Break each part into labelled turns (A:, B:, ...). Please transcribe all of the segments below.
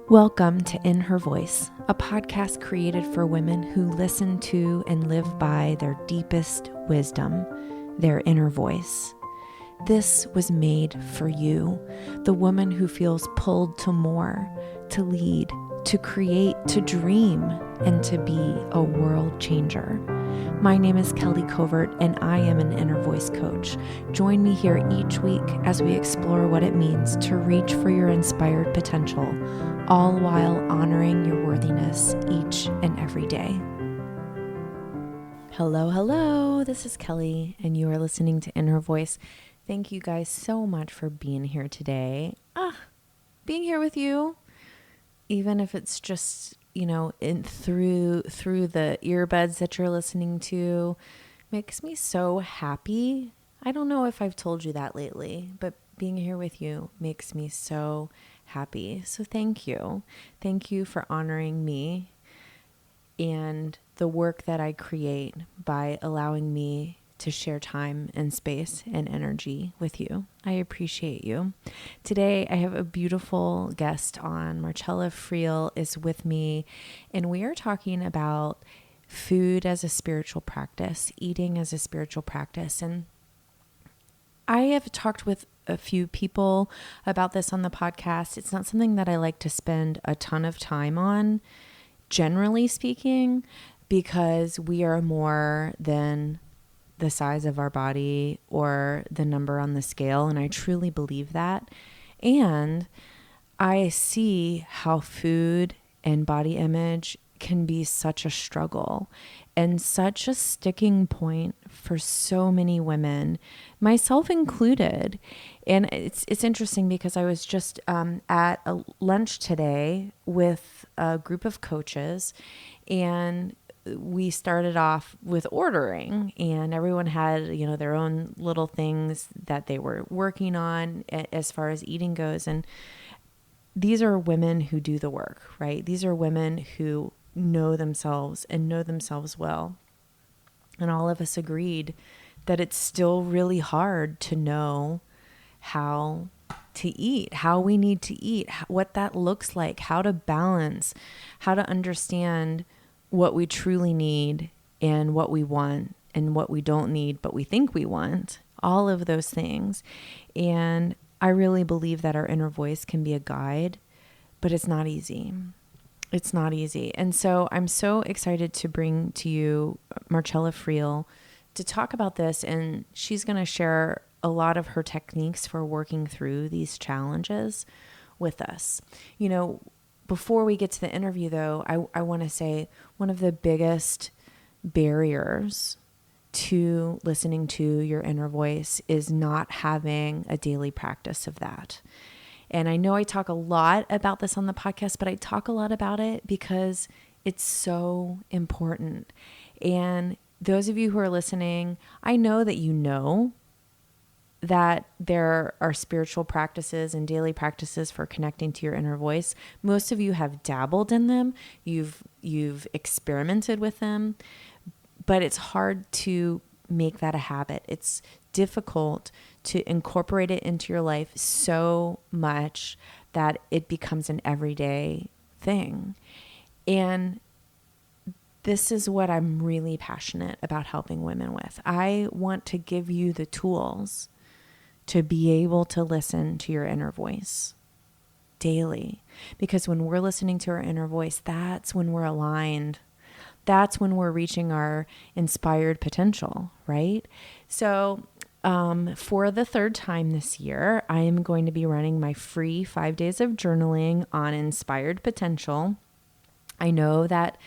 A: Welcome to In Her Voice, a podcast created for women who listen to and live by their deepest wisdom, their inner voice. This was made for you, the woman who feels pulled to more, to lead, to create, to dream, and to be a world changer. My name is Kelly Covert, and I am an inner voice coach. Join me here each week as we explore what it means to reach for your inspired potential, all while honoring your worthiness each and every day. Hello, this is Kelly, and you are listening to In Her Voice. Thank you guys so much for being here today. Being here with you, even if it's just, through the earbuds that you're listening to, makes me so happy. I don't know if I've told you that lately, but being here with you makes me so happy. So thank you. Thank you for honoring me and the work that I create by allowing me to share time and space and energy with you. I appreciate you. Today, I have a beautiful guest on. Marcella Friel is with me, and we are talking about food as a spiritual practice, eating as a spiritual practice. And I have talked with a few people about this on the podcast. It's not something that I like to spend a ton of time on, generally speaking, because we are more than the size of our body or the number on the scale. And I truly believe that. And I see how food and body image can be such a struggle and such a sticking point for so many women, myself included. And it's interesting because I was just at a lunch today with a group of coaches, and we started off with ordering, and everyone had, their own little things that they were working on as far as eating goes. And these are women who do the work, right? These are women who know themselves and know themselves well. And all of us agreed that it's still really hard to know how to eat, how we need to eat, what that looks like, how to balance, how to understand what we truly need and what we want and what we don't need, but we think we want, all of those things. And I really believe that our inner voice can be a guide, but it's not easy. It's not easy. And so I'm so excited to bring to you Marcella Friel to talk about this. And she's going to share a lot of her techniques for working through these challenges with us. Before we get to the interview, though, I want to say one of the biggest barriers to listening to your inner voice is not having a daily practice of that. And I know I talk a lot about this on the podcast, but I talk a lot about it because it's so important. And those of you who are listening, I know that you know that there are spiritual practices and daily practices for connecting to your inner voice. Most of you have dabbled in them. You've experimented with them, but it's hard to make that a habit. It's difficult to incorporate it into your life so much that it becomes an everyday thing. And this is what I'm really passionate about helping women with. I want to give you the tools to be able to listen to your inner voice daily. Because when we're listening to our inner voice, that's when we're aligned. That's when we're reaching our inspired potential, right? So for the third time this year, I am going to be running my free 5 days of journaling on inspired potential. I know that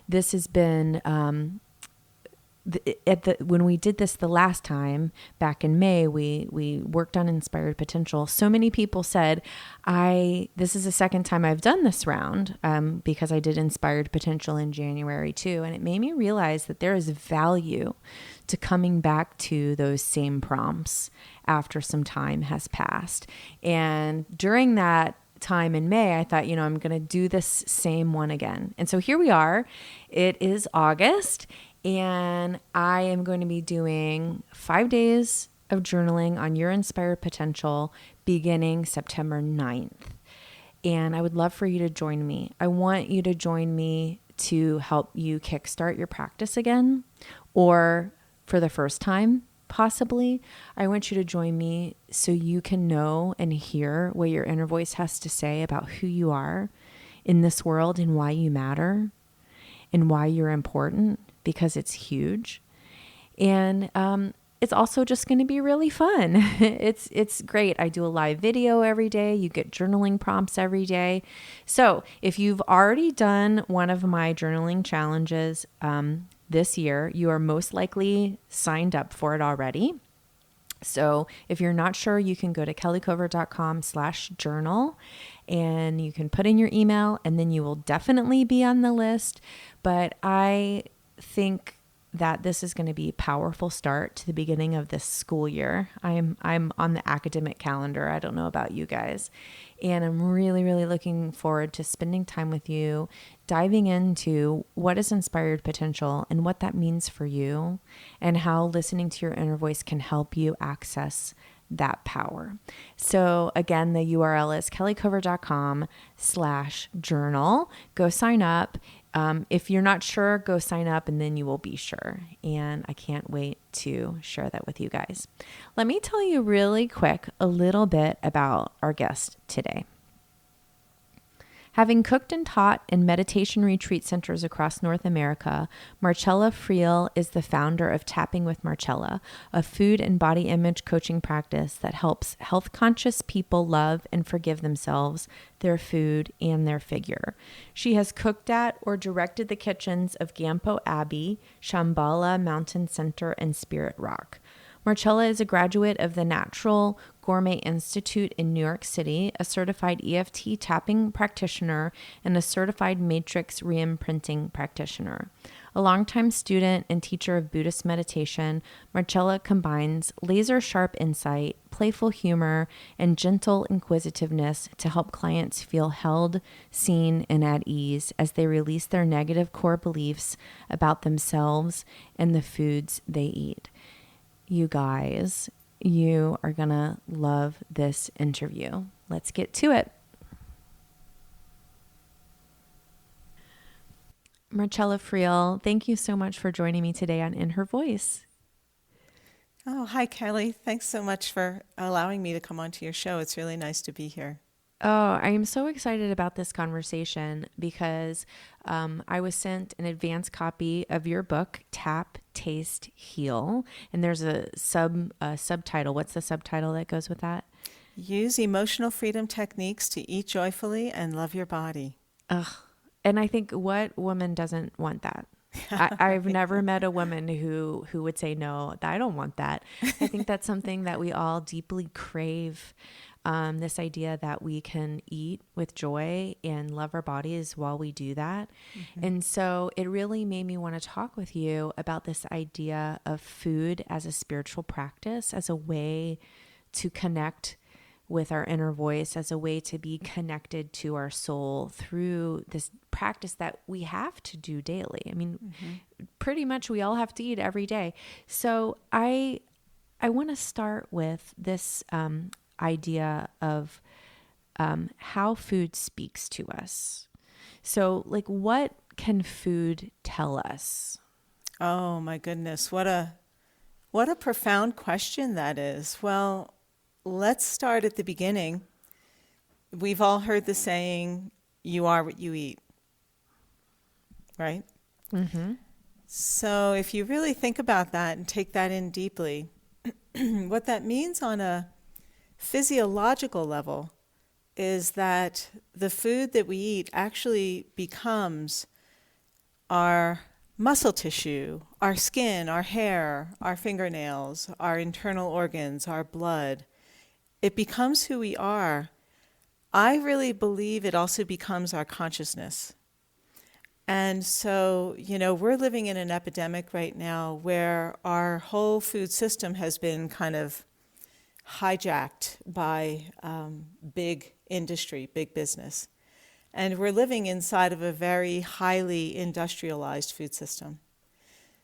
A: this has been when we did this the last time back in May, we worked on inspired potential. So many people said, this is the second time I've done this round, because I did inspired potential in January too. And it made me realize that there is value to coming back to those same prompts after some time has passed. And during that time in May, I thought, I'm going to do this same one again. And so here we are. It is August. And I am going to be doing 5 days of journaling on your inspired potential beginning September 9th. And I would love for you to join me. I want you to join me to help you kickstart your practice again, or for the first time, possibly. I want you to join me so you can know and hear what your inner voice has to say about who you are in this world and why you matter and why you're important, because it's huge. And it's also just going to be really fun. It's great. I do a live video every day. You get journaling prompts every day. So if you've already done one of my journaling challenges this year, you are most likely signed up for it already. So if you're not sure, you can go to kellycovert.com/journal and you can put in your email, and then you will definitely be on the list. But I think that this is going to be a powerful start to the beginning of this school year. I'm on the academic calendar. I don't know about you guys. And I'm really, really looking forward to spending time with you, diving into what is inspired potential and what that means for you, and how listening to your inner voice can help you access that power. So again, the URL is kellycovert.com/journal. Go sign up. If you're not sure, go sign up and then you will be sure. And I can't wait to share that with you guys. Let me tell you really quick a little bit about our guest today. Having cooked and taught in meditation retreat centers across North America, Marcella Friel is the founder of Tapping with Marcella, a food and body image coaching practice that helps health-conscious people love and forgive themselves, their food, and their figure. She has cooked at or directed the kitchens of Gampo Abbey, Shambhala Mountain Center, and Spirit Rock. Marcella is a graduate of the Natural Gourmet Institute in New York City, a certified EFT tapping practitioner, and a certified matrix reimprinting practitioner. A longtime student and teacher of Buddhist meditation, Marcella combines laser-sharp insight, playful humor, and gentle inquisitiveness to help clients feel held, seen, and at ease as they release their negative core beliefs about themselves and the foods they eat. You guys, you are going to love this interview. Let's get to it. Marcella Friel, thank you so much for joining me today on In Her Voice.
B: Oh, hi, Kelly. Thanks so much for allowing me to come onto your show. It's really nice to be here.
A: Oh, I am so excited about this conversation because I was sent an advance copy of your book, Tap, Taste, Heal. And there's a subtitle. What's the subtitle that goes with that?
B: Use emotional freedom techniques to eat joyfully and love your body.
A: Ugh. And I think, what woman doesn't want that? I've never met a woman who would say, no, I don't want that. I think that's something that we all deeply crave. This idea that we can eat with joy and love our bodies while we do that. Mm-hmm. And so it really made me want to talk with you about this idea of food as a spiritual practice, as a way to connect with our inner voice, as a way to be connected to our soul through this practice that we have to do daily. I mean, pretty much we all have to eat every day. So I want to start with this idea of how food speaks to us. So, like, what can food tell us?
B: Oh my goodness, what a profound question that is. Well, let's start at the beginning. We've all heard the saying, "You are what you eat," right? Mm-hmm. So if you really think about that and take that in deeply, what that means on a physiological level is that the food that we eat actually becomes our muscle tissue, our skin, our hair, our fingernails, our internal organs, our blood. It becomes who we are. I really believe it also becomes our consciousness. And so, we're living in an epidemic right now where our whole food system has been kind of hijacked by big industry, big business. And we're living inside of a very highly industrialized food system.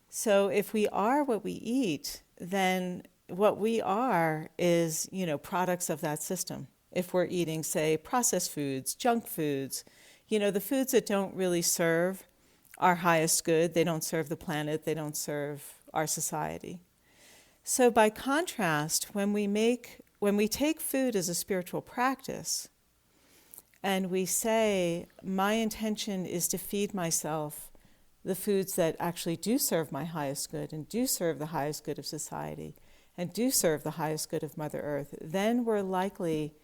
B: So if we are what we eat, then what we are is, products of that system. if we're eating, say, processed foods, junk foods, the foods that don't really serve our highest good, they don't serve the planet, they don't serve our society. So by contrast, when we take food as a spiritual practice, and we say, my intention is to feed myself the foods that actually do serve my highest good and do serve the highest good of society and do serve the highest good of Mother Earth, then we're likely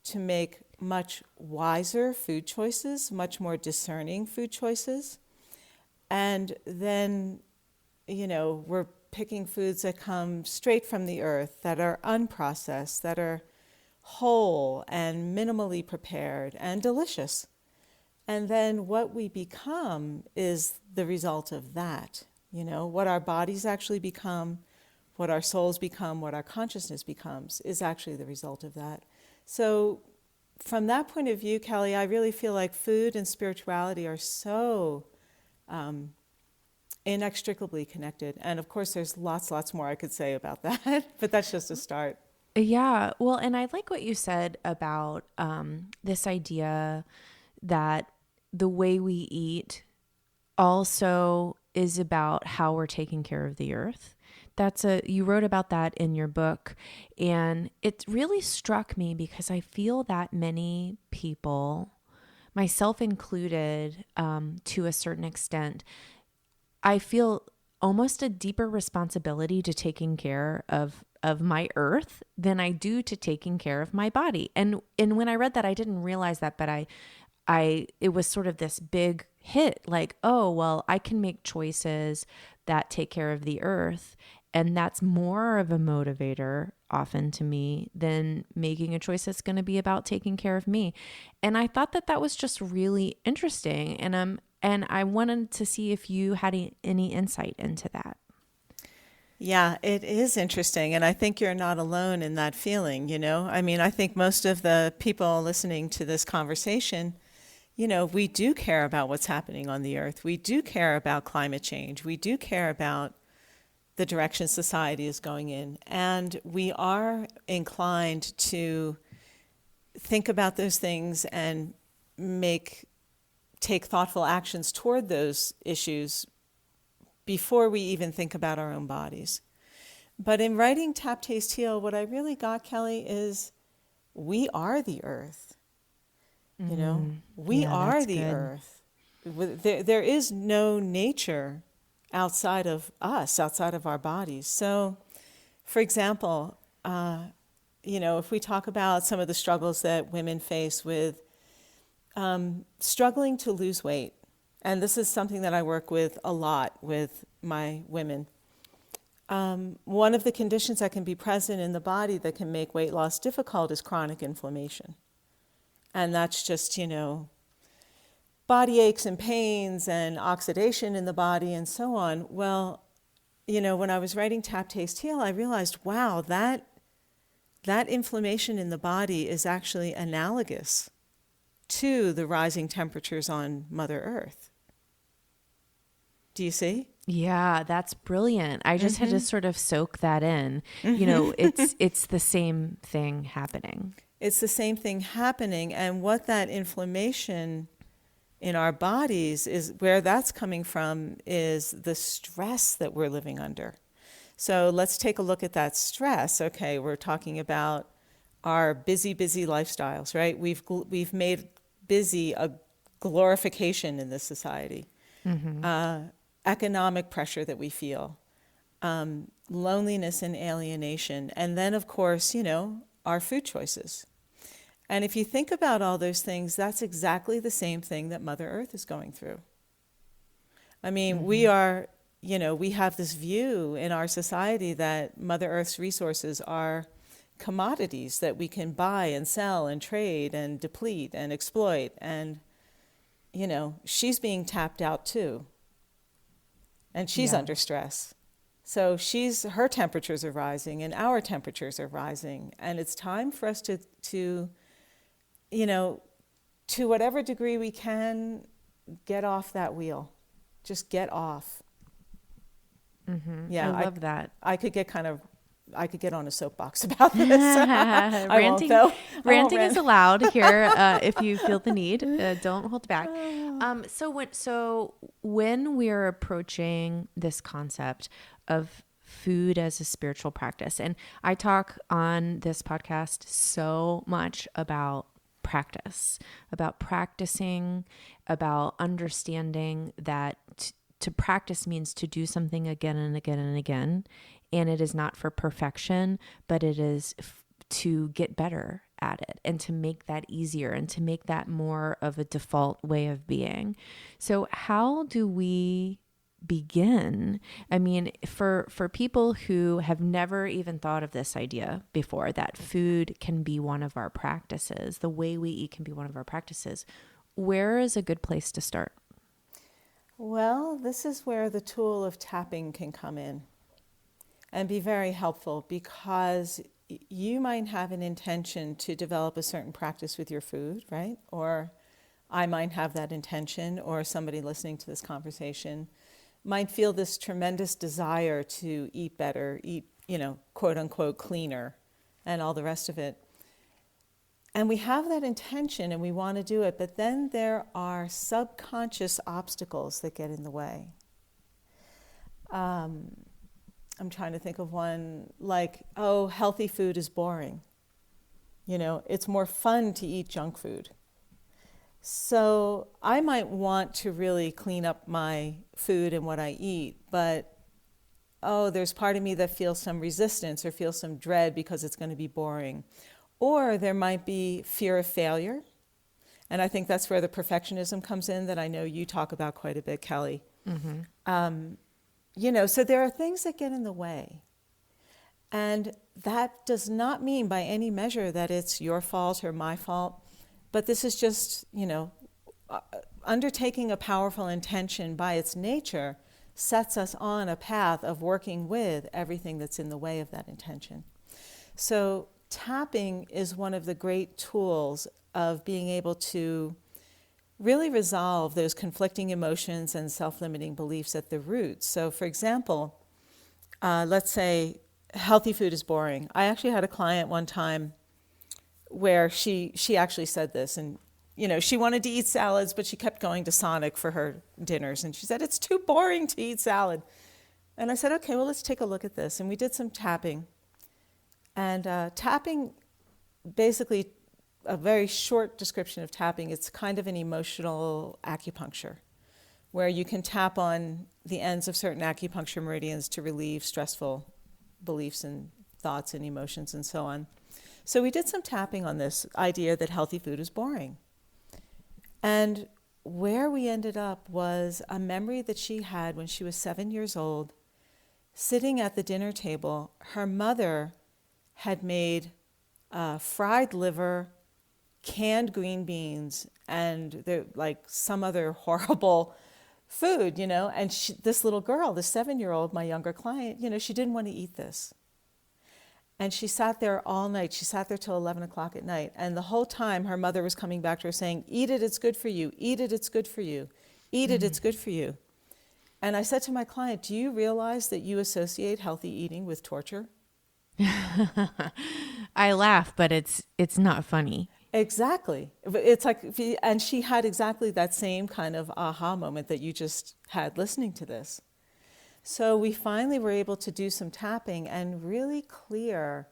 B: to make much wiser food choices, much more discerning food choices. And then, we're picking foods that come straight from the earth, that are unprocessed, that are whole and minimally prepared and delicious. And then what we become is the result of that. What our bodies actually become, what our souls become, what our consciousness becomes is actually the result of that. So from that point of view, Kelly, I really feel like food and spirituality are so inextricably connected. And of course, there's lots more I could say about that, but that's just a start.
A: Yeah. Well, and I like what you said about this idea that the way we eat also is about how we're taking care of the earth. You wrote about that in your book, and it really struck me because I feel that many people, myself included, to a certain extent, I feel almost a deeper responsibility to taking care of my earth than I do to taking care of my body. And when I read that, I didn't realize that, but it was sort of this big hit, like, oh, well, I can make choices that take care of the earth. And that's more of a motivator often to me than making a choice that's going to be about taking care of me. And I thought that was just really interesting. And I wanted to see if you had any insight into that.
B: Yeah, it is interesting. And I think you're not alone in that feeling, I mean, I think most of the people listening to this conversation, we do care about what's happening on the earth. We do care about climate change. We do care about the direction society is going in. And we are inclined to think about those things and take thoughtful actions toward those issues before we even think about our own bodies. But in writing Tap, Taste, Heal, what I really got, Kelly, is we are the earth. We are the earth. There is no nature outside of us, outside of our bodies. So, for example, if we talk about some of the struggles that women face with struggling to lose weight, and this is something that I work with a lot with my women. One of the conditions that can be present in the body that can make weight loss difficult is chronic inflammation. And that's just, body aches and pains and oxidation in the body and so on. Well, when I was writing Tap, Taste, Heal, I realized, wow, that inflammation in the body is actually analogous to the rising temperatures on Mother Earth. Do you see?
A: Yeah, that's brilliant. I just had to sort of soak that in. It's the same thing happening.
B: It's the same thing happening. And what that inflammation in our bodies is, where that's coming from, is the stress that we're living under. So let's take a look at that stress. Okay, we're talking about our busy lifestyles, right? We've made busy a glorification in this society. Economic pressure that we feel, loneliness and alienation, and then, of course, our food choices. And if you think about all those things, that's exactly the same thing that Mother Earth is going through. I mean, we have this view in our society that Mother Earth's resources are commodities that we can buy and sell and trade and deplete and exploit. And, she's being tapped out too. And she's under stress. So her temperatures are rising and our temperatures are rising. And it's time for us to whatever degree we can, get off that wheel. Just get off.
A: Yeah, I love that.
B: I could get kind of I could get on a soapbox about this. I won't, though. I won't
A: Ranting
B: rant.
A: is allowed here if you feel the need. Don't hold back. So when we're approaching this concept of food as a spiritual practice, and I talk on this podcast so much about practice, about practicing, about understanding that to practice means to do something again and again and again. And it is not for perfection, but it is to get better at it and to make that easier and to make that more of a default way of being. So how do we begin? I mean, for people who have never even thought of this idea before, that food can be one of our practices, the way we eat can be one of our practices, where is a good place to start?
B: Well, this is where the tool of tapping can come in and be very helpful, because you might have an intention to develop a certain practice with your food, right? Or I might have that intention, or somebody listening to this conversation might feel this tremendous desire to eat better, eat, quote unquote, cleaner, and all the rest of it. And we have that intention and we want to do it, but then there are subconscious obstacles that get in the way. I'm trying to think of one like, healthy food is boring. It's more fun to eat junk food. So I might want to really clean up my food and what I eat, but there's part of me that feels some resistance or feels some dread because it's going to be boring. Or there might be fear of failure. And I think that's where the perfectionism comes in that I know you talk about quite a bit, Kelly. Mm-hmm. So there are things that get in the way. And that does not mean by any measure that it's your fault or my fault. But this is just, undertaking a powerful intention by its nature sets us on a path of working with everything that's in the way of that intention. So tapping is one of the great tools of being able to really resolve those conflicting emotions and self-limiting beliefs at the root. So for example, let's say healthy food is boring. I actually had a client one time where she actually said this, and she wanted to eat salads, but she kept going to Sonic for her dinners, and she said, it's too boring to eat salad. And I said, okay, well, let's take a look at this. And we did some tapping. And tapping, basically, a very short description of tapping, it's kind of an emotional acupuncture, where you can tap on the ends of certain acupuncture meridians to relieve stressful beliefs and thoughts and emotions and so on. So we did some tapping on this idea that healthy food is boring. And where we ended up was a memory that she had when she was 7 years old, sitting at the dinner table. Her mother had made fried liver, canned green beans, and some other horrible food, and this little girl, the 7-year-old, my younger client, she didn't want to eat this. And she sat there all night. She sat there till 11 o'clock at night. And the whole time her mother was coming back to her saying, eat it, it's good for you. Eat it, it's good for you. Eat it, it's good for you. And I said to my client, do you realize that you associate healthy eating with torture?
A: I laugh, but it's not funny.
B: Exactly. It's like, and she had exactly that same kind of aha moment that you just had listening to this. So we finally were able to do some tapping and really clear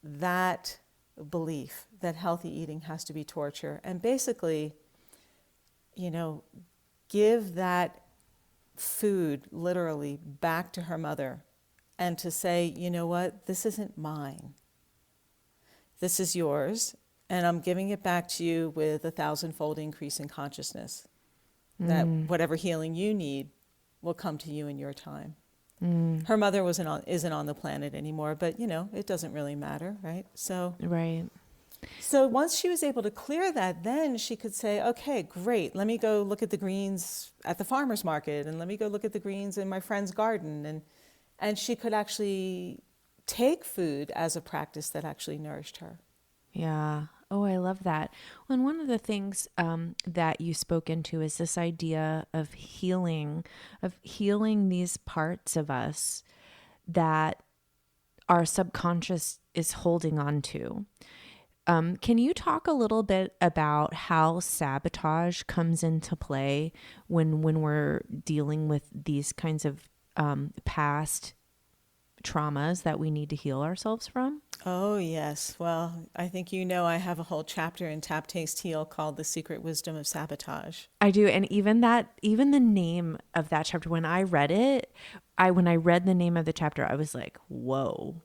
B: that belief that healthy eating has to be torture. And basically, give that food literally back to her mother and to say, you know what, this isn't mine. This is yours. And I'm giving it back to you with 1,000-fold increase in consciousness. That whatever healing you need will come to you in your time. Her mother isn't on the planet anymore, but it doesn't really matter, right? So
A: right.
B: So once she was able to clear that, then she could say, okay, great, let me go look at the greens at the farmer's market, and let me go look at the greens in my friend's garden, and she could actually take food as a practice that actually nourished her.
A: Yeah. Oh, I love that. Well, and one of the things that you spoke into is this idea of healing these parts of us that our subconscious is holding on to. Can you talk a little bit about how sabotage comes into play when we're dealing with these kinds of past traumas that we need to heal ourselves from?
B: Oh, yes. Well, I think I have a whole chapter in Tap, Taste, Heal called The Secret Wisdom of Sabotage.
A: I do. And even the name of that chapter, when I read it, when I read the name of the chapter, I was like, whoa,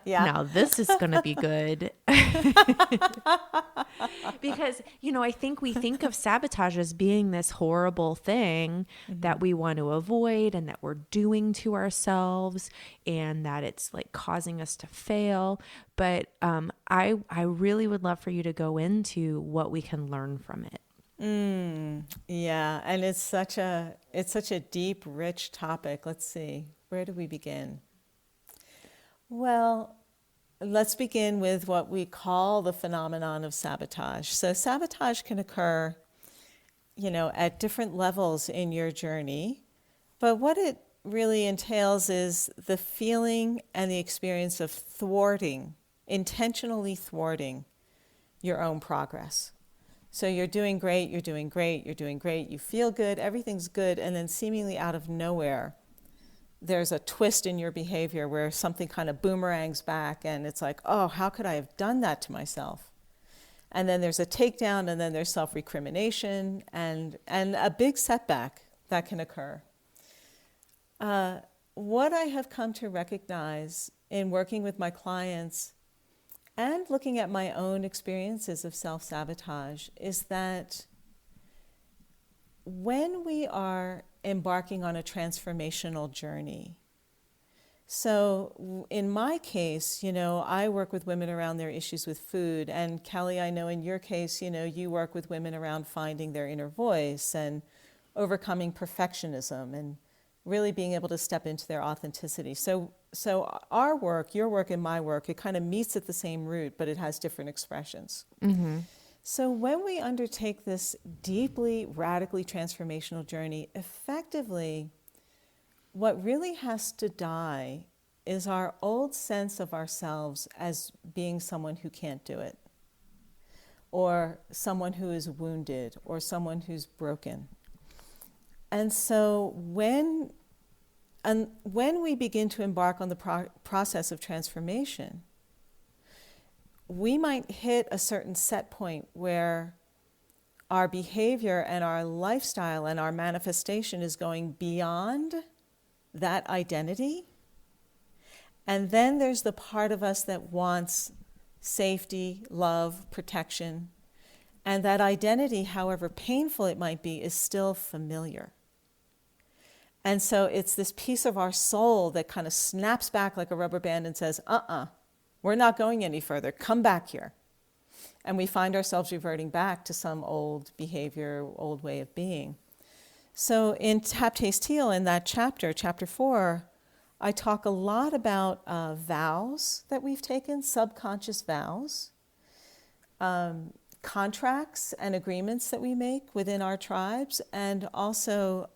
B: Yeah.
A: now this is going to be good. Because, I think we think of sabotage as being this horrible thing that we want to avoid and that we're doing to ourselves and that it's like causing us to fail. But I really would love for you to go into what we can learn from it.
B: Yeah, and it's such a deep, rich topic. Let's see, where do we begin? Well, let's begin with what we call the phenomenon of sabotage. So sabotage can occur, at different levels in your journey, but what it really entails is the feeling and the experience of thwarting, intentionally thwarting your own progress. So you're doing great, you're doing great, you're doing great, you feel good, everything's good, and then seemingly out of nowhere, there's a twist in your behavior where something kind of boomerangs back and it's like, oh, how could I have done that to myself? And then there's a takedown and then there's self-recrimination and a big setback that can occur. What I have come to recognize in working with my clients and looking at my own experiences of self-sabotage is that when we are embarking on a transformational journey, so in my case, I work with women around their issues with food, and Kelly, I know in your case, you work with women around finding their inner voice and overcoming perfectionism and really being able to step into their authenticity. So our work, your work and my work, it kind of meets at the same root, but it has different expressions.
A: Mm-hmm.
B: So when we undertake this deeply, radically transformational journey, effectively, what really has to die is our old sense of ourselves as being someone who can't do it, or someone who is wounded, or someone who's broken. And so when we begin to embark on the process of transformation, we might hit a certain set point where our behavior and our lifestyle and our manifestation is going beyond that identity. And then there's the part of us that wants safety, love, protection. And that identity, however painful it might be, is still familiar. And so it's this piece of our soul that kind of snaps back like a rubber band and says, we're not going any further. Come back here. And we find ourselves reverting back to some old behavior, old way of being. So in Tap, Taste, Heal, in that chapter 4, I talk a lot about vows that we've taken, subconscious vows, contracts and agreements that we make within our tribes, and also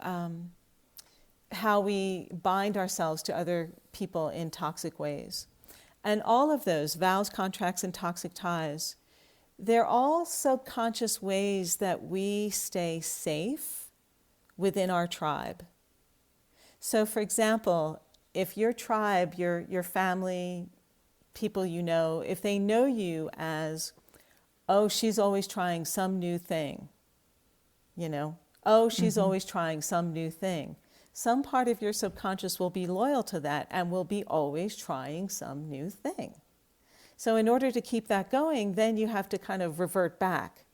B: how we bind ourselves to other people in toxic ways. And all of those, vows, contracts, and toxic ties, they're all subconscious ways that we stay safe within our tribe. So for example, if your tribe, your family, people you know, if they know you as, oh, she's always trying some new thing, oh, she's always trying some new thing. Some part of your subconscious will be loyal to that and will be always trying some new thing. So in order to keep that going, then you have to kind of revert back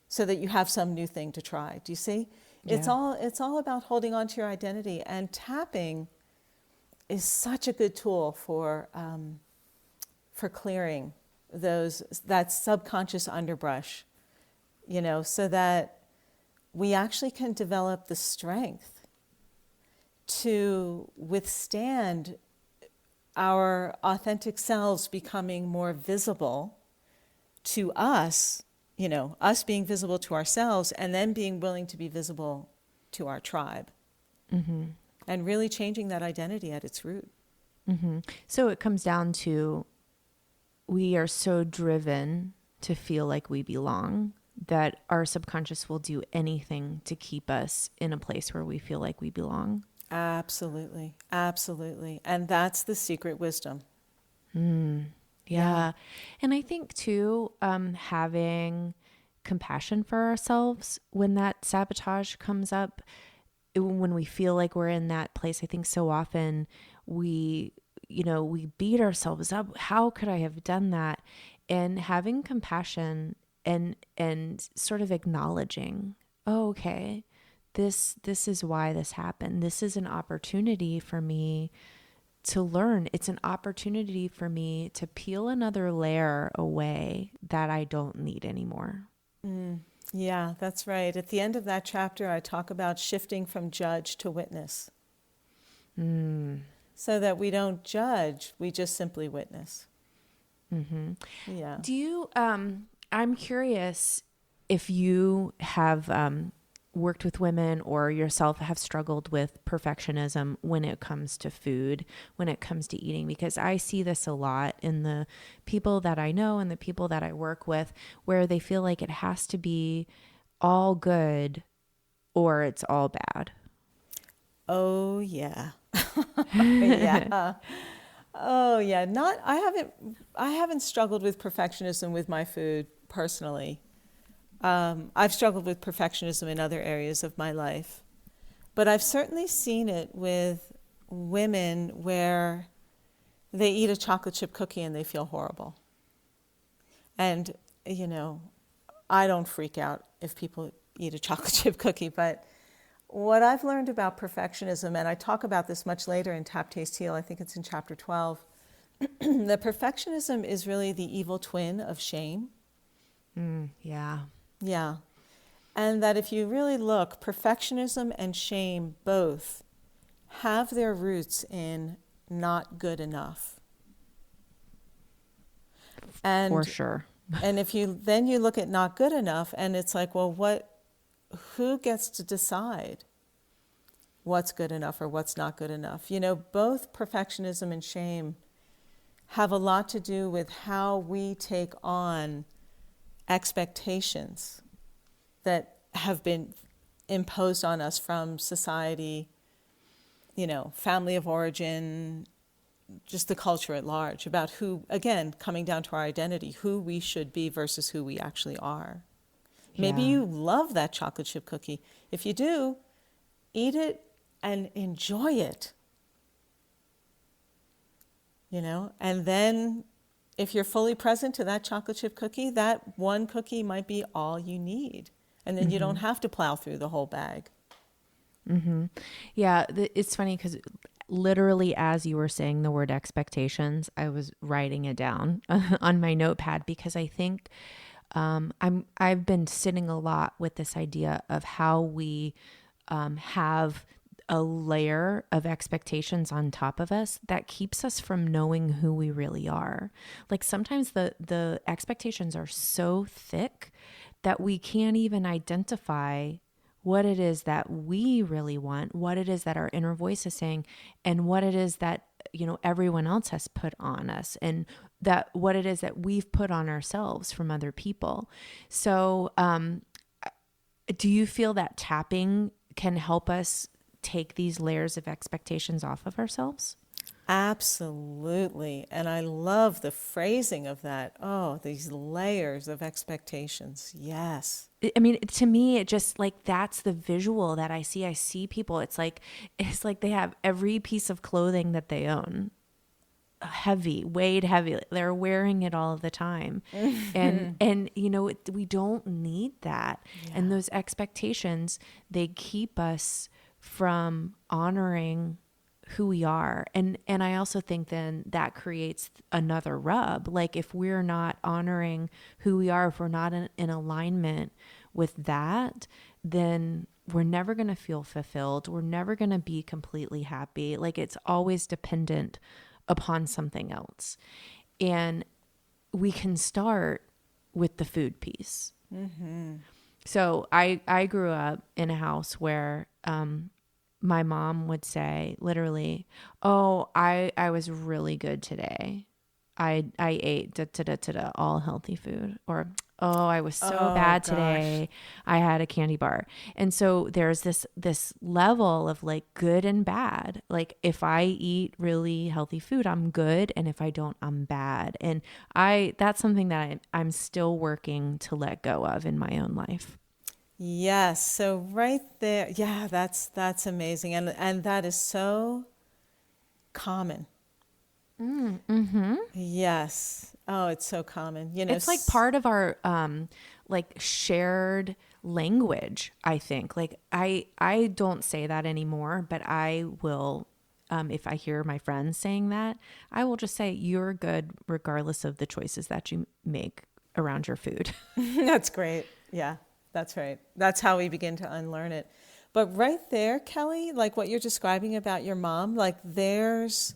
B: so that you have some new thing to try. Do you see? Yeah. It's all about holding on to your identity, and tapping is such a good tool for clearing that subconscious underbrush, so that we actually can develop the strength to withstand our authentic selves becoming more visible to us, us being visible to ourselves, and then being willing to be visible to our tribe. Mm-hmm. And really changing that identity at its root.
A: So it comes down to, we are so driven to feel like we belong that our subconscious will do anything to keep us in a place where we feel like we belong.
B: Absolutely. Absolutely. And that's the secret wisdom.
A: Yeah. And I think too, having compassion for ourselves when that sabotage comes up, when we feel like we're in that place, I think so often we beat ourselves up. How could I have done that? And having compassion and sort of acknowledging, oh, okay, this is why this happened. This is an opportunity for me to learn. It's an opportunity for me to peel another layer away that I don't need anymore.
B: Yeah, that's right. At the end of that chapter, I talk about shifting from judge to witness. So that we don't judge, we just simply witness. Yeah.
A: Do you, I'm curious if you have worked with women or yourself have struggled with perfectionism when it comes to food, when it comes to eating, because I see this a lot in the people that I know and the people that I work with, where they feel like it has to be all good or it's all bad.
B: Oh, yeah. Yeah. Oh, yeah. I haven't struggled with perfectionism with my food personally. I've struggled with perfectionism in other areas of my life. But I've certainly seen it with women where they eat a chocolate chip cookie and they feel horrible. And, I don't freak out if people eat a chocolate chip cookie, but what I've learned about perfectionism, and I talk about this much later in Tap, Taste, Heal, I think it's in chapter 12, that perfectionism is really the evil twin of shame.
A: Yeah.
B: Yeah. And that if you really look, perfectionism and shame both have their roots in not good enough. And
A: For sure.
B: and if you look at not good enough and it's like, well, who gets to decide what's good enough or what's not good enough? Both perfectionism and shame have a lot to do with how we take on expectations that have been imposed on us from society, family of origin, just the culture at large, about who, again, coming down to our identity, who we should be versus who we actually are. Maybe
A: Yeah.
B: you love that chocolate chip cookie. If you do, eat it and enjoy it. And then if you're fully present to that chocolate chip cookie, that one cookie might be all you need. And then you don't have to plow through the whole bag.
A: Yeah, it's funny because literally as you were saying the word expectations, I was writing it down on my notepad because I think I've been sitting a lot with this idea of how we have a layer of expectations on top of us that keeps us from knowing who we really are. Like sometimes the expectations are so thick that we can't even identify what it is that we really want, what it is that our inner voice is saying, and what it is that, everyone else has put on us, and that what it is that we've put on ourselves from other people. So, do you feel that tapping can help us take these layers of expectations off of ourselves?
B: Absolutely. And I love the phrasing of that. Oh, these layers of expectations. Yes.
A: I mean, to me, it just like that's the visual that I see. I see people. It's like they have every piece of clothing that they own heavy, weighed heavy. They're wearing it all the time. And we don't need that.
B: Yeah.
A: And those expectations, they keep us from honoring who we are. And I also think then that creates another rub. Like if we're not honoring who we are, if we're not in alignment with that, then we're never going to feel fulfilled. We're never going to be completely happy. Like it's always dependent upon something else. And we can start with the food piece. So I grew up in a house where my mom would say literally, "Oh, I was really good today. I ate da da da da da all healthy food," or "Oh, I was so
B: Oh
A: bad
B: gosh.
A: today. I had a candy bar." And so there's this level of like good and bad. Like if I eat really healthy food, I'm good, and if I don't, I'm bad. And I that's something that I'm still working to let go of in my own life.
B: Yes. So right there, yeah, that's amazing. And that is so common.
A: Mm-hmm.
B: Yes. Oh, it's so common. You know,
A: It's like part of our like shared language, I think. Like I don't say that anymore, but I will if I hear my friends saying that, I will just say you're good regardless of the choices that you make around your food.
B: that's great. Yeah, that's right. That's how we begin to unlearn it. But right there, Kelly, like what you're describing about your mom, like there's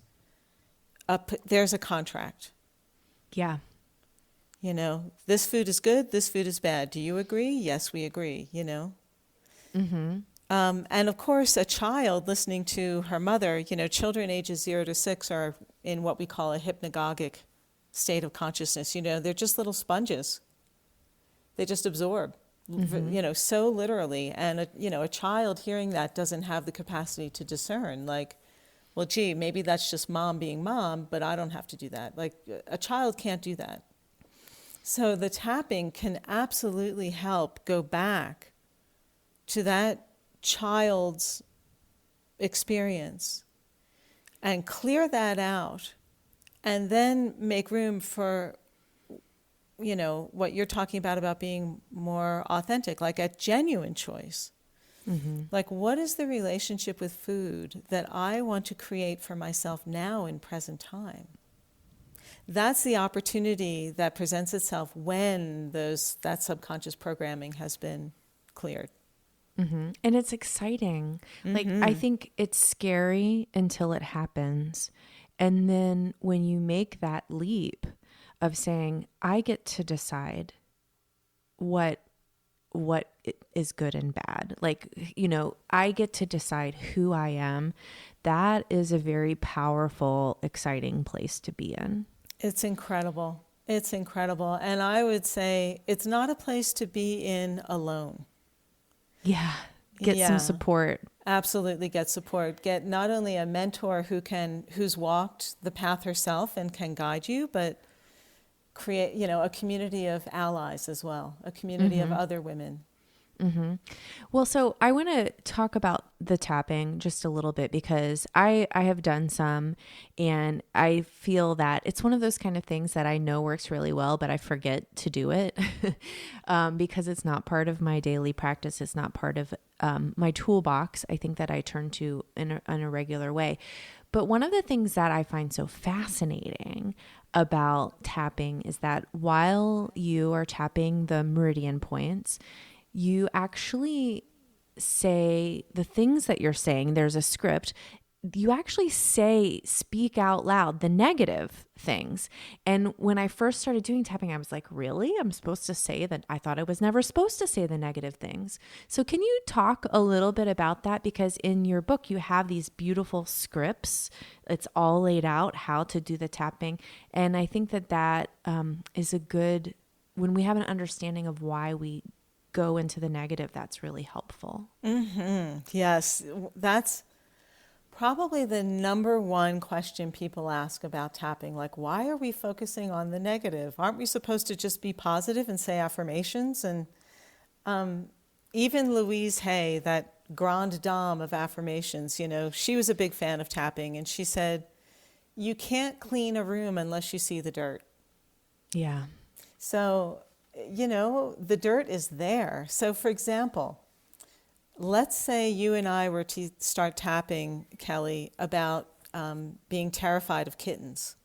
B: a contract.
A: Yeah.
B: You know, this food is good, this food is bad. Do you agree? Yes, we agree, you know.
A: Mhm.
B: And of course, a child listening to her mother, you know, children ages 0 to 6 are in what we call a hypnagogic state of consciousness. You know, they're just little sponges. They just absorb,
A: Mhm.
B: you know, so literally. And, you know, a child hearing that doesn't have the capacity to discern, like, well, gee, maybe that's just mom being mom, but I don't have to do that. Like, a child can't do that. So the tapping can absolutely help go back to that child's experience and clear that out and then make room for, you know, what you're talking about being more authentic, like a genuine choice.
A: Mhm.
B: Like, what is the relationship with food that I want to create for myself now in present time? That's the opportunity that presents itself when that subconscious programming has been cleared.
A: Mhm. And it's exciting. Like I think it's scary until it happens. And then when you make that leap of saying, I get to decide what is good and bad. Like, you know, I get to decide who I am. That is a very powerful, exciting place to be in.
B: It's incredible. It's incredible. And I would say it's not a place to be in alone.
A: Yeah. Get some
B: Yeah,
A: support.
B: absolutely get support. Get not only a mentor who's walked the path herself and can guide you, but create, you know, a community of allies as well, a community of
A: Mhm.
B: other women.
A: Mhm. Well, so I want to talk about the tapping just a little bit because I have done some and I feel that it's one of those kind of things that I know works really well, but I forget to do it because it's not part of my daily practice. It's not part of my toolbox. I think that I turn to in a regular way. But one of the things that I find so fascinating about tapping is that while you are tapping the meridian points, you actually say the things that you're saying. There's a script. You actually speak out loud the negative things. And when I first started doing tapping, I was like, really? I'm supposed to say that? I thought I was never supposed to say the negative things. So, can you talk a little bit about that? Because in your book, you have these beautiful scripts. It's all laid out how to do the tapping. And I think that is a good, when we have an understanding of why we go into the negative, that's really helpful.
B: Yes, that's probably the number one question people ask about tapping. Like, why are we focusing on the negative? Aren't we supposed to just be positive and say affirmations? And even Louise Hay, that grande dame of affirmations, you know, she was a big fan of tapping. And she said, you can't clean a room unless you see the dirt.
A: Yeah.
B: So, you know, the dirt is there. So, for example, let's say you and I were to start tapping, Kelly, about being terrified of kittens.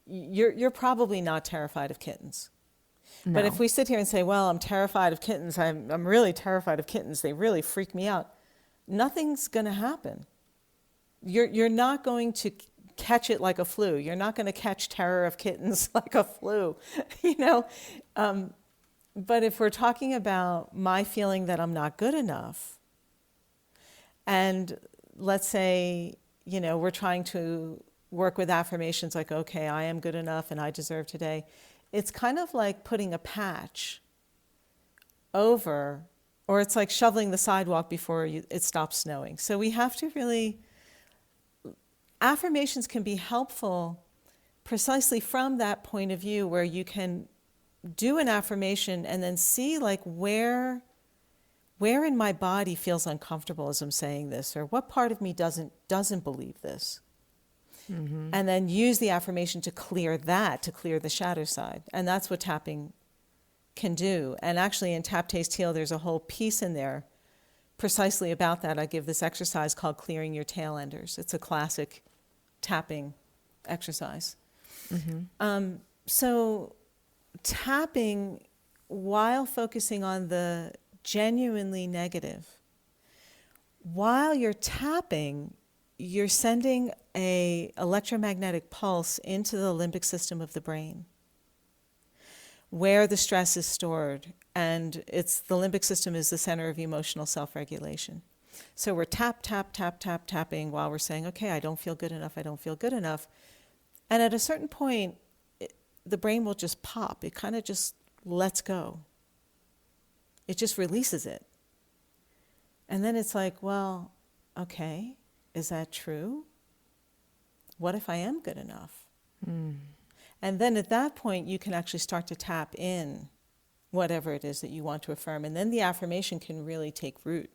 B: You're probably not terrified of kittens. But if
A: No.
B: we sit here and say, well, I'm terrified of kittens, I'm really terrified of kittens, they really freak me out, nothing's going to happen. You're not going to catch it like a flu. You're not going to catch terror of kittens like a flu, you know. But if we're talking about my feeling that I'm not good enough, And let's say, we're trying to work with affirmations like, okay, I am good enough and I deserve today. It's kind of like putting a patch over, or it's like shoveling the sidewalk before it stops snowing. So we have to really, affirmations can be helpful precisely from that point of view, where you can do an affirmation and then see like where in my body feels uncomfortable as I'm saying this, or what part of me doesn't believe this. Mm-hmm. And then use the affirmation to clear the shadow side. And that's what tapping can do. And actually in Tap, Taste, Heal, there's a whole piece in there precisely about that. I give this exercise called Clearing Your Tail Enders. It's a classic tapping exercise. Mm-hmm. So tapping while focusing on the genuinely negative, while you're tapping, you're sending a electromagnetic pulse into the limbic system of the brain, where the stress is stored. And the limbic system is the center of emotional self-regulation. So we're tapping while we're saying, okay, I don't feel good enough, I don't feel good enough. And at a certain point, the brain will just pop. It kind of just lets go. It just releases it. And then it's like, well, okay, is that true? What if I am good enough? Mm. And then at that point, you can actually start to tap in whatever it is that you want to affirm. And then the affirmation can really take root.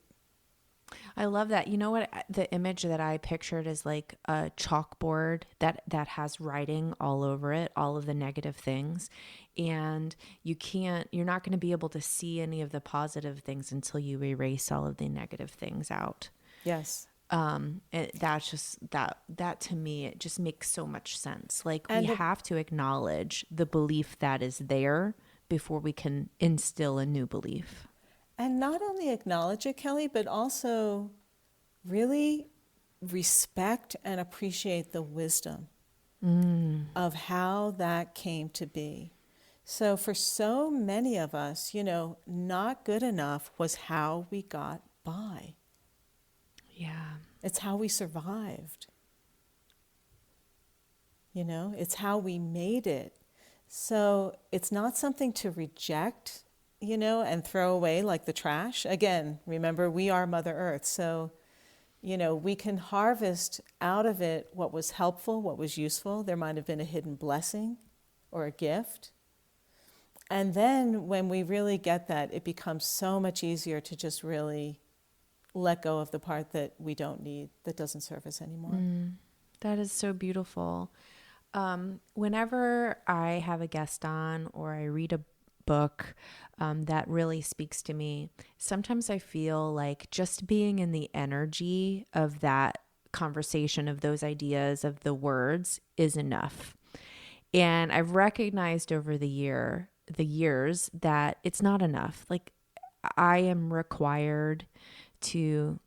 A: I love that. You know what? The image that I pictured is like a chalkboard that has writing all over it, all of the negative things. And you're not going to be able to see any of the positive things until you erase all of the negative things out.
B: Yes.
A: That's just that to me, it just makes so much sense. Like we have to acknowledge the belief that is there before we can instill a new belief.
B: And not only acknowledge it, Kelly, but also really respect and appreciate the wisdom of how that came to be. So for so many of us, not good enough was how we got by.
A: Yeah.
B: It's how we survived. It's how we made it. So it's not something to reject, and throw away like the trash. Again, remember, we are Mother Earth. So, we can harvest out of it what was helpful, what was useful. There might have been a hidden blessing or a gift. And then when we really get that, it becomes so much easier to just really let go of the part that we don't need, that doesn't serve us anymore.
A: That is so beautiful. Whenever I have a guest on or I read a book that really speaks to me, sometimes I feel like just being in the energy of that conversation, of those ideas, of the words is enough. And I've recognized over the years that it's not enough. Like I am required to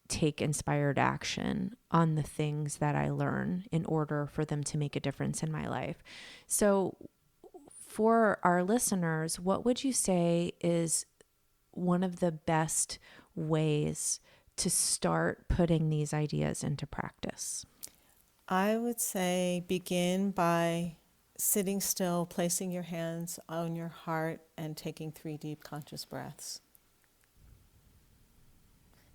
A: take inspired action on the things that I learn in order for them to make a difference in my life. So for our listeners, what would you say is one of the best ways to start putting these ideas into practice?
B: I would say begin by sitting still, placing your hands on your heart, and taking 3 deep conscious breaths.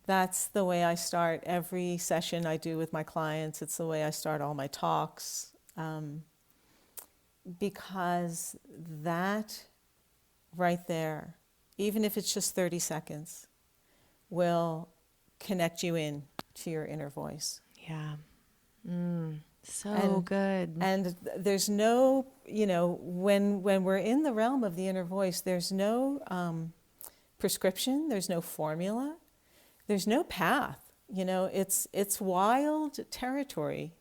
B: That's the way I start every session I do with my clients. It's the way I start all my talks. Because that right there, even if it's just 30 seconds, will connect you in to your inner voice.
A: Yeah. So good.
B: And there's no, when we're in the realm of the inner voice, there's no prescription, there's no formula, there's no path. It's wild territory.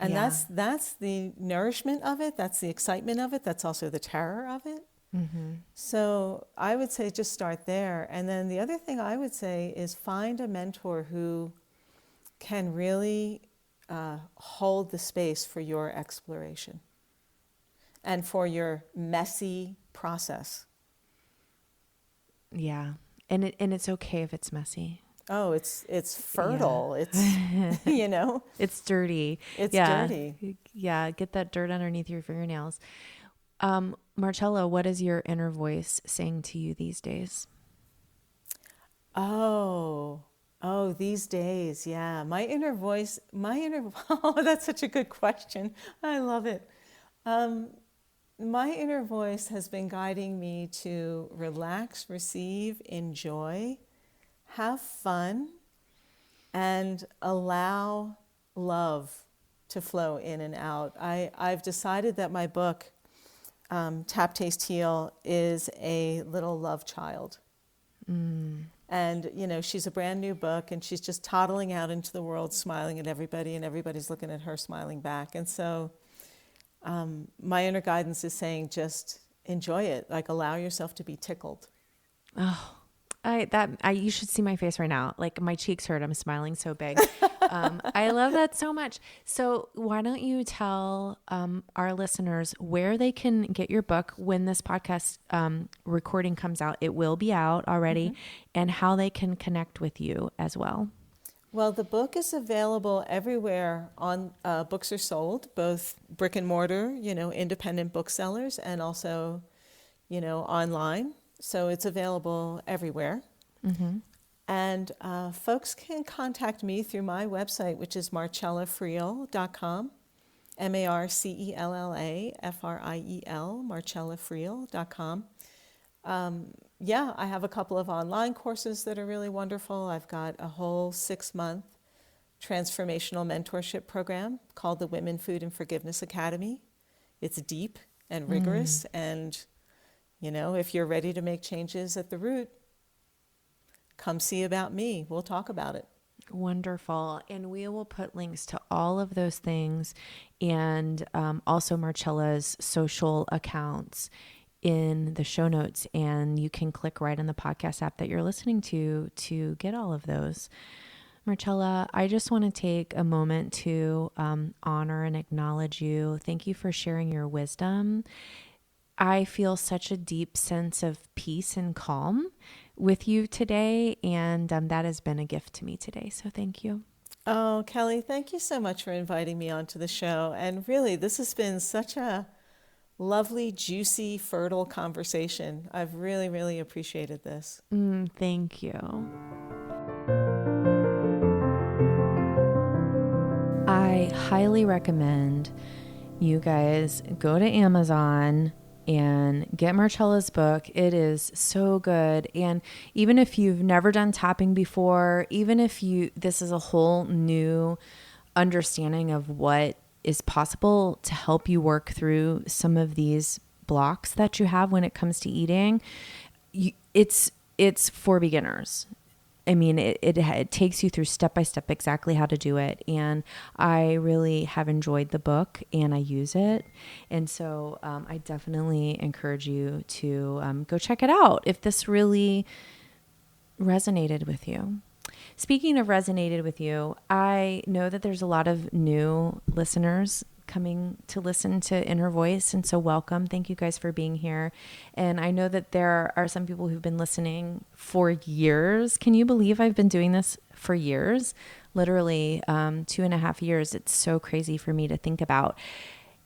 B: And that's the nourishment of it, that's the excitement of it, that's also the terror of it. Mm-hmm. So I would say just start there. And then the other thing I would say is find a mentor who can really hold the space for your exploration and for your messy process.
A: Yeah. And it's okay if it's messy.
B: Oh, it's fertile.
A: Yeah.
B: It's, you know,
A: It's dirty.
B: it's
A: Yeah.
B: dirty.
A: Yeah. Get that dirt underneath your fingernails. Marcella, what is your inner voice saying to you these days?
B: Oh, oh, these days, yeah. Oh, that's such a good question. I love it. Um, my inner voice has been guiding me to relax, receive, enjoy, have fun, and allow love to flow in and out. I've decided that my book, Tap, Taste, Heal, is a little love child. And, you know, she's a brand new book and she's just toddling out into the world, smiling at everybody, and everybody's looking at her, smiling back. And so my inner guidance is saying just enjoy it, like allow yourself to be tickled.
A: Oh, you should see my face right now. Like my cheeks hurt. I'm smiling so big. I love that so much. So why don't you tell our listeners where they can get your book when this podcast recording comes out? It will be out already, and how they can connect with you as well.
B: Well, the book is available everywhere on books are sold, both brick and mortar, you know, independent booksellers, and also, you know, online. So it's available everywhere. And folks can contact me through my website, which is marcellafriel.com, MarcellaFriel, marcellafriel.com. Yeah, I have a couple of online courses that are really wonderful. I've got a whole 6-month transformational mentorship program called the Women, Food, and Forgiveness Academy. It's deep and rigorous, and, you know, if you're ready to make changes at the root, come see about me. We'll talk about it.
A: Wonderful. And we will put links to all of those things and also Marcella's social accounts in the show notes. And you can click right on the podcast app that you're listening to get all of those. Marcella, I just want to take a moment to honor and acknowledge you. Thank you for sharing your wisdom. I feel such a deep sense of peace and calm with you today, and that has been a gift to me today. So thank you.
B: Oh, Kelly, thank you so much for inviting me onto the show. And really, this has been such a lovely, juicy, fertile conversation. I've really, really appreciated this.
A: Thank you. I highly recommend you guys go to Amazon and get Marcella's book. It is so good. And even if you've never done tapping before, even if this is a whole new understanding of what is possible to help you work through some of these blocks that you have when it comes to eating, it's for beginners. I mean, it takes you through step by step exactly how to do it. And I really have enjoyed the book and I use it. And so I definitely encourage you to go check it out if this really resonated with you. Speaking of resonated with you, I know that there's a lot of new listeners coming to listen to Inner Voice. And so welcome. Thank you guys for being here. And I know that there are some people who've been listening for years. Can you believe I've been doing this for years? Literally 2.5 years. It's so crazy for me to think about.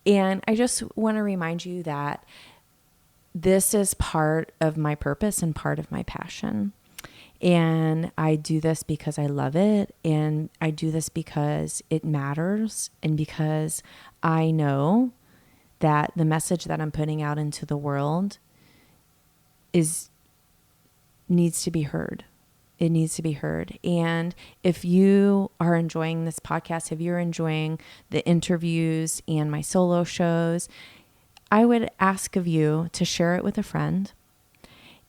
A: And I just want to remind you that this is part of my purpose and part of my passion. And I do this because I love it. And I do this because it matters. And because I know that the message that I'm putting out into the world needs to be heard. It needs to be heard. And if you are enjoying this podcast, if you're enjoying the interviews and my solo shows, I would ask of you to share it with a friend.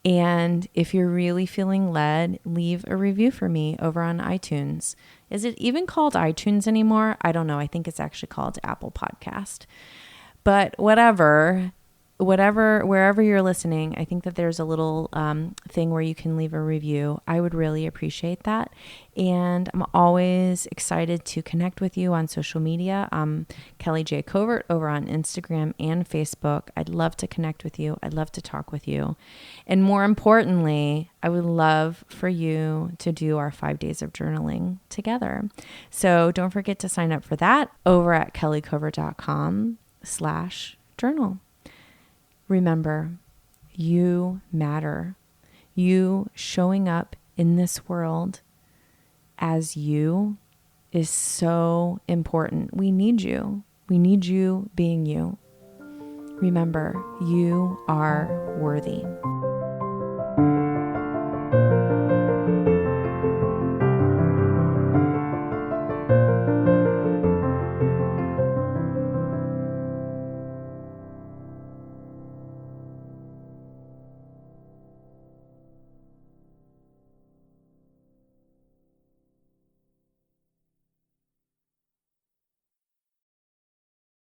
A: And if you're really feeling led, leave a review for me over on iTunes. Is it even called iTunes anymore? I don't know. I think it's actually called Apple Podcast. But whatever, wherever you're listening, I think that there's a little thing where you can leave a review. I would really appreciate that. And I'm always excited to connect with you on social media. Kelly J. Covert over on Instagram and Facebook. I'd love to connect with you. I'd love to talk with you. And more importantly, I would love for you to do our 5 days of journaling together. So don't forget to sign up for that over at kellycovert.com/journal. Remember, you matter. You showing up in this world as you is so important. We need you. We need you being you. Remember, you are worthy.